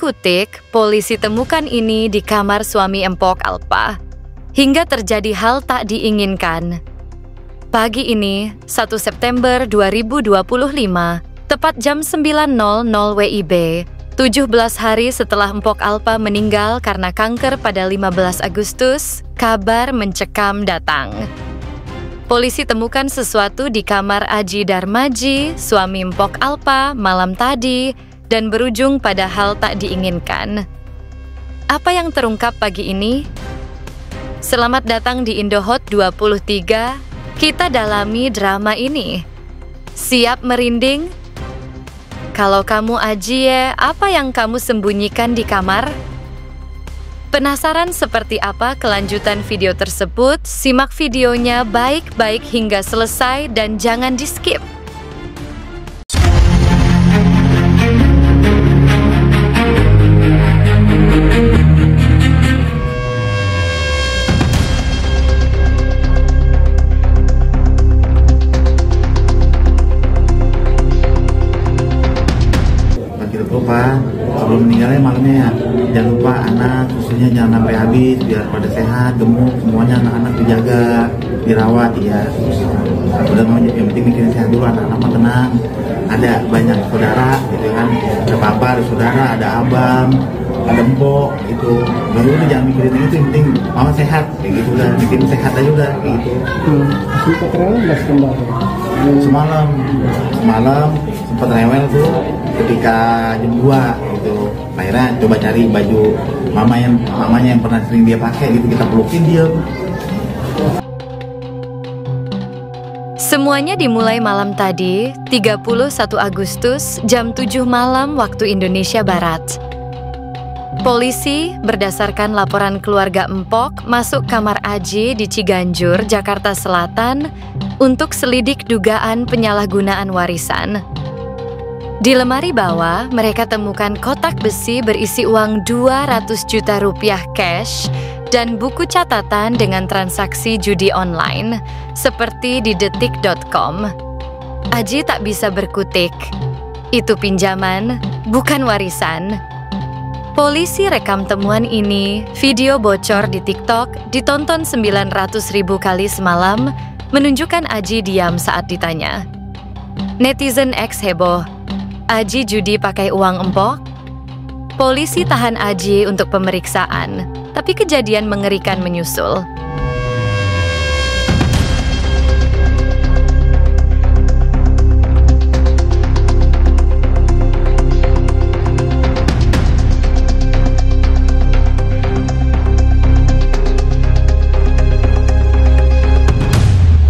kutik, polisi temukan ini di kamar suami Empok Alpa. Hingga terjadi hal tak diinginkan. Pagi ini, 1 September 2025, tepat jam 9.00 WIB, 17 hari setelah Empok Alpa meninggal karena kanker pada 15 Agustus, kabar mencekam datang. Polisi temukan sesuatu di kamar Aji Darmaji, suami Empok Alpa, malam tadi, dan berujung pada hal tak diinginkan. Apa yang terungkap pagi ini? Selamat datang di Indohot 23, kita dalami drama ini. Siap merinding? Kalau kamu Aji apa yang kamu sembunyikan di kamar? Penasaran seperti apa kelanjutan video tersebut? Simak videonya baik-baik hingga selesai dan jangan di-skip. Lupa sebelum meninggalnya malamnya ya, jangan lupa anak susunya jangan sampai habis biar pada sehat, gemuk, semuanya anak-anak dijaga, dirawat ya. Udah mau yang penting mikirin sehat dulu, anak-anak mah tenang. Ada banyak saudara gitu kan, ada papa, ada saudara, ada abang, ada empok gitu. Baru udah jangan mikirin itu, yang penting mama sehat kayak gitu udah, bikin sehat aja udah kayak gitu. Sempat rewel nggak sebentar? Semalam sempat rewel tuh ketika jam 2 gitu. Akhirnya coba cari baju mamanya yang pernah sering dia pakai gitu, kita pelukin dia. Semuanya dimulai malam tadi, 31 Agustus, jam 7 malam waktu Indonesia Barat. Polisi, berdasarkan laporan keluarga Empok, masuk kamar Aji di Ciganjur, Jakarta Selatan, untuk selidik dugaan penyalahgunaan warisan. Di lemari bawah, mereka temukan kotak besi berisi uang 200 juta rupiah cash dan buku catatan dengan transaksi judi online, seperti di detik.com. Aji tak bisa berkutik. Itu pinjaman, bukan warisan. Polisi rekam temuan ini, video bocor di TikTok, ditonton 900.000 kali semalam, menunjukkan Aji diam saat ditanya. Netizen X heboh. Aji judi pakai uang Empok? Polisi tahan Aji untuk pemeriksaan, tapi kejadian mengerikan menyusul.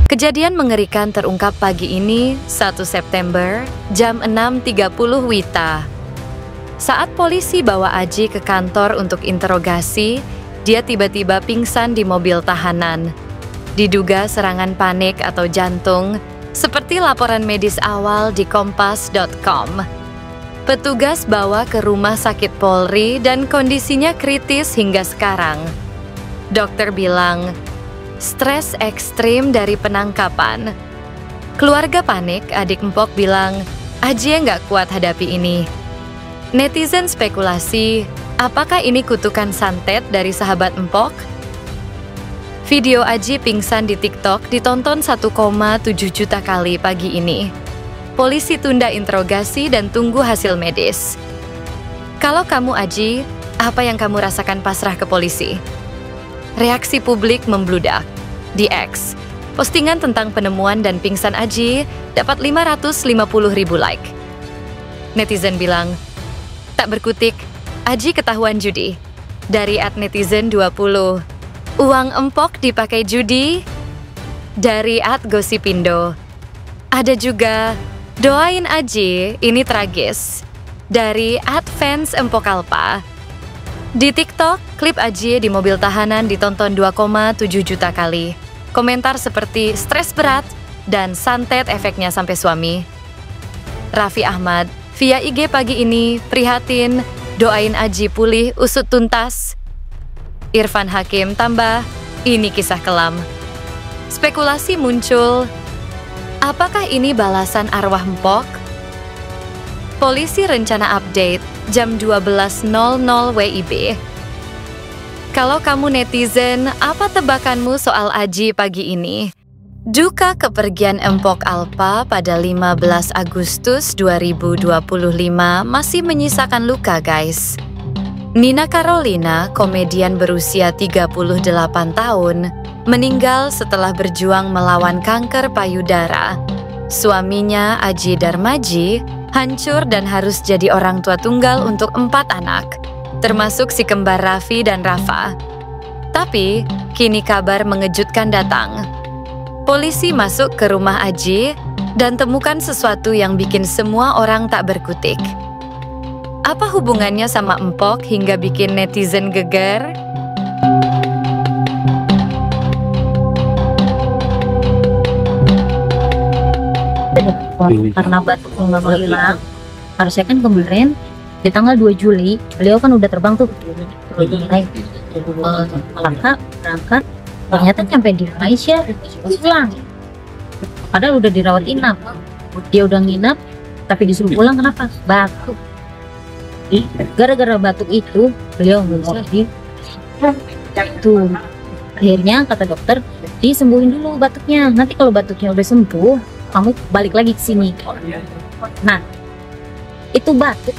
Kejadian mengerikan terungkap pagi ini, 1 September, jam 6.30 WITA. Saat polisi bawa Aji ke kantor untuk interogasi, dia tiba-tiba pingsan di mobil tahanan. Diduga serangan panik atau jantung, seperti laporan medis awal di kompas.com. Petugas bawa ke rumah sakit Polri dan kondisinya kritis hingga sekarang. Dokter bilang, stres ekstrim dari penangkapan. Keluarga panik, adik Empok bilang, Aji nggak kuat hadapi ini. Netizen spekulasi, apakah ini kutukan santet dari sahabat Empok? Video Aji pingsan di TikTok ditonton 1,7 juta kali pagi ini. Polisi tunda interogasi dan tunggu hasil medis. Kalau kamu Aji, apa yang kamu rasakan pasrah ke polisi? Reaksi publik membludak. Di X, postingan tentang penemuan dan pingsan Aji dapat 550.000 like. Netizen bilang, tak berkutik, Aji ketahuan judi. Dari @netizen20, uang Empok dipakai judi. Dari @gosipindo. Ada juga, doain Aji, ini tragis. Dari @fansempok_alpa. Di TikTok, klip Aji di mobil tahanan ditonton 2,7 juta kali. Komentar seperti stres berat dan santet efeknya sampai suami. Raffi Ahmad, via IG pagi ini, prihatin, doain Aji pulih usut tuntas. Irfan Hakim tambah, ini kisah kelam. Spekulasi muncul, apakah ini balasan arwah Empok? Polisi rencana update, jam 12.00 WIB. Kalau kamu netizen, apa tebakanmu soal Aji pagi ini? Duka kepergian Empok Alpa pada 15 Agustus 2025 masih menyisakan luka, guys. Nina Carolina, komedian berusia 38 tahun, meninggal setelah berjuang melawan kanker payudara. Suaminya, Aji Darmaji, hancur dan harus jadi orang tua tunggal untuk 4 anak, termasuk si kembar Raffi dan Rafa. Tapi, kini kabar mengejutkan datang. Polisi masuk ke rumah Aji dan temukan sesuatu yang bikin semua orang tak berkutik. Apa hubungannya sama Empok hingga bikin netizen geger? Karena batuknya nggak mau hilang, harusnya kan kemarin di tanggal 2 Juli beliau kan udah terbang tuh naik Malaka, berangkat, ternyata sampai di Malaysia pulang, padahal udah dirawat inap. Dia udah nginap tapi disuruh pulang. Kenapa? Batuk. Gara-gara batuk itu beliau nggak bisa tuh. Akhirnya kata dokter, disembuhin dulu batuknya, nanti kalau batuknya udah sembuh kamu balik lagi ke sini. Nah, itu batuk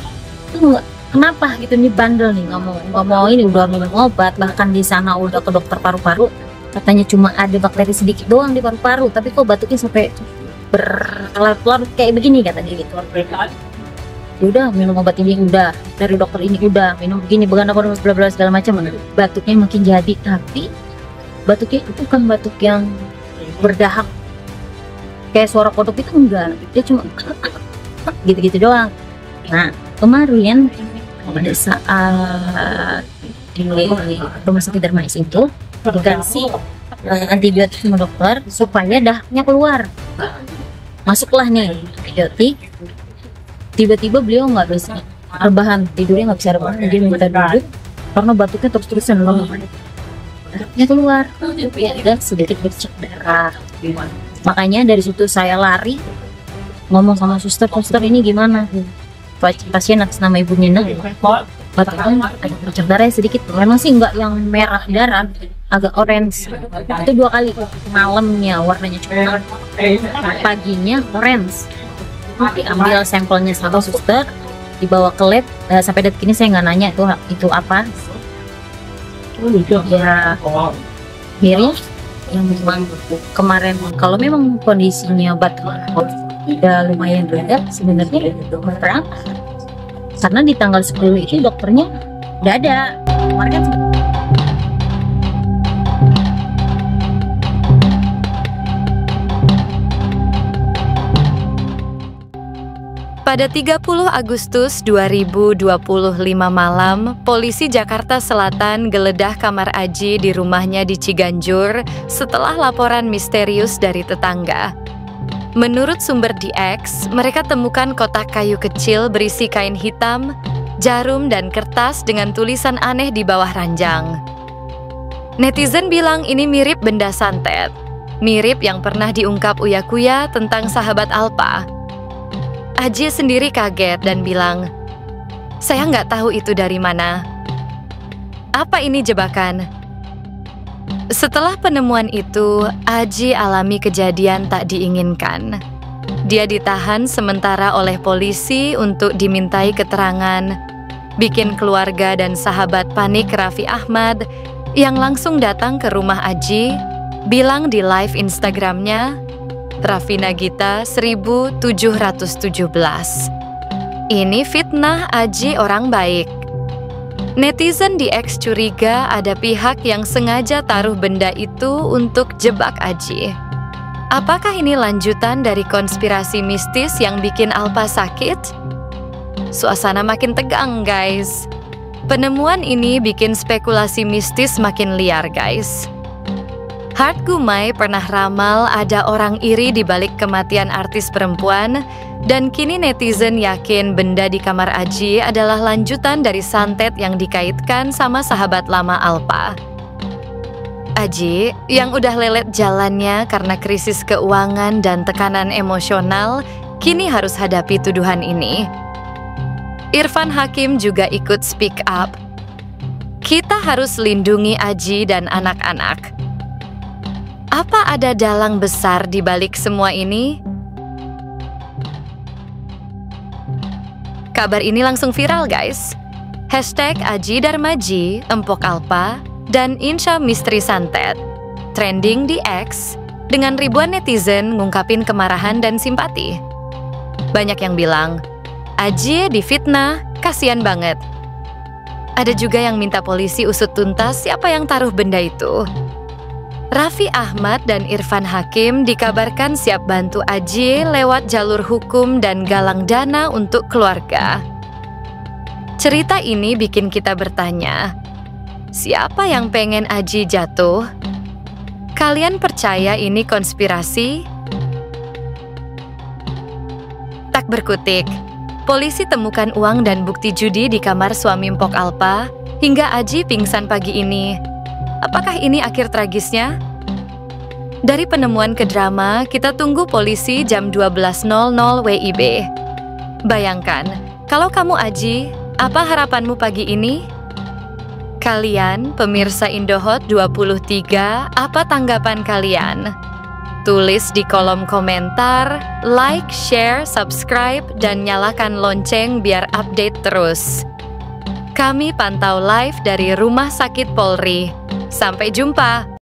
itu nggak, kenapa gitu nih, bandel nih, nggak mau ini, udah minum obat, bahkan di sana udah ke dokter paru-paru, katanya cuma ada bakteri sedikit doang di paru-paru, tapi kok batuknya sampai berlarut-larut kayak begini katanya gitu. Udah minum obat ini, udah dari dokter ini, udah minum begini, bla bla segala macam, batuknya makin jadi. Tapi batuknya itu bukan batuk yang berdahak kayak suara kodok, itu enggak, dia cuma gitu-gitu doang. Nah, kemarin pada saat di rumah sakit Darmais itu dikasih antibiotik sama dokter supaya dahaknya keluar. Masuklah nih antibiotik, tiba-tiba beliau nggak bisa rebahan, tidurnya nggak bisa rebahan, dia minta duduk karena batuknya terus-terusan dahaknya keluar, ada sedikit bercak darah. Makanya dari situ saya lari ngomong sama suster ini gimana, pasien atas nama Ibu Nina, batuknya ada bercak darah sedikit, memang sih nggak yang merah darah, agak orange. Itu 2 kali, malamnya warnanya coklat, paginya orange. Diambil sampelnya sama suster, dibawa ke lab. Sampai detik ini saya nggak nanya itu apa ya. Akhirnya yang memang kemarin, kalau memang kondisinya batuk udah lumayan reda sebenarnya berang, karena di tanggal 10 itu dokternya udah ada. Kemarin kan pada 30 Agustus 2025 malam, polisi Jakarta Selatan geledah kamar Aji di rumahnya di Ciganjur setelah laporan misterius dari tetangga. Menurut sumber di X, mereka temukan kotak kayu kecil berisi kain hitam, jarum, dan kertas dengan tulisan aneh di bawah ranjang. Netizen bilang ini mirip benda santet, mirip yang pernah diungkap Uya Kuya tentang sahabat Alpa. Aji sendiri kaget dan bilang, "Saya nggak tahu itu dari mana. Apa ini jebakan?" Setelah penemuan itu, Aji alami kejadian tak diinginkan. Dia ditahan sementara oleh polisi untuk dimintai keterangan, bikin keluarga dan sahabat panik Raffi Ahmad yang langsung datang ke rumah Aji, bilang di live Instagramnya, Raffi Nagita 1717. Ini fitnah Aji orang baik. Netizen di X curiga ada pihak yang sengaja taruh benda itu untuk jebak Aji. Apakah ini lanjutan dari konspirasi mistis yang bikin Alpa sakit? Suasana makin tegang, guys. Penemuan ini bikin spekulasi mistis makin liar, guys. Hart Gumai pernah ramal ada orang iri di balik kematian artis perempuan, dan kini netizen yakin benda di kamar Aji adalah lanjutan dari santet yang dikaitkan sama sahabat lama Alpa. Aji, yang udah lelet jalannya karena krisis keuangan dan tekanan emosional, kini harus hadapi tuduhan ini. Irfan Hakim juga ikut speak up. Kita harus lindungi Aji dan anak-anak. Apa ada dalang besar di balik semua ini? Kabar ini langsung viral, guys. #Aji Darmaji, Empok Alpa, dan Insya Misteri Santet trending di X dengan ribuan netizen ngungkapin kemarahan dan simpati. Banyak yang bilang, Aji difitnah, kasihan banget. Ada juga yang minta polisi usut tuntas siapa yang taruh benda itu. Raffi Ahmad dan Irfan Hakim dikabarkan siap bantu Aji lewat jalur hukum dan galang dana untuk keluarga. Cerita ini bikin kita bertanya, siapa yang pengen Aji jatuh? Kalian percaya ini konspirasi? Tak berkutik. Polisi temukan uang dan bukti judi di kamar suami Mpok Alpa hingga Aji pingsan pagi ini. Apakah ini akhir tragisnya? Dari penemuan ke drama, kita tunggu polisi jam 12.00 WIB. Bayangkan, kalau kamu Aji, apa harapanmu pagi ini? Kalian, pemirsa Indohot 23, apa tanggapan kalian? Tulis di kolom komentar, like, share, subscribe, dan nyalakan lonceng biar update terus. Kami pantau live dari Rumah Sakit Polri. Sampai jumpa!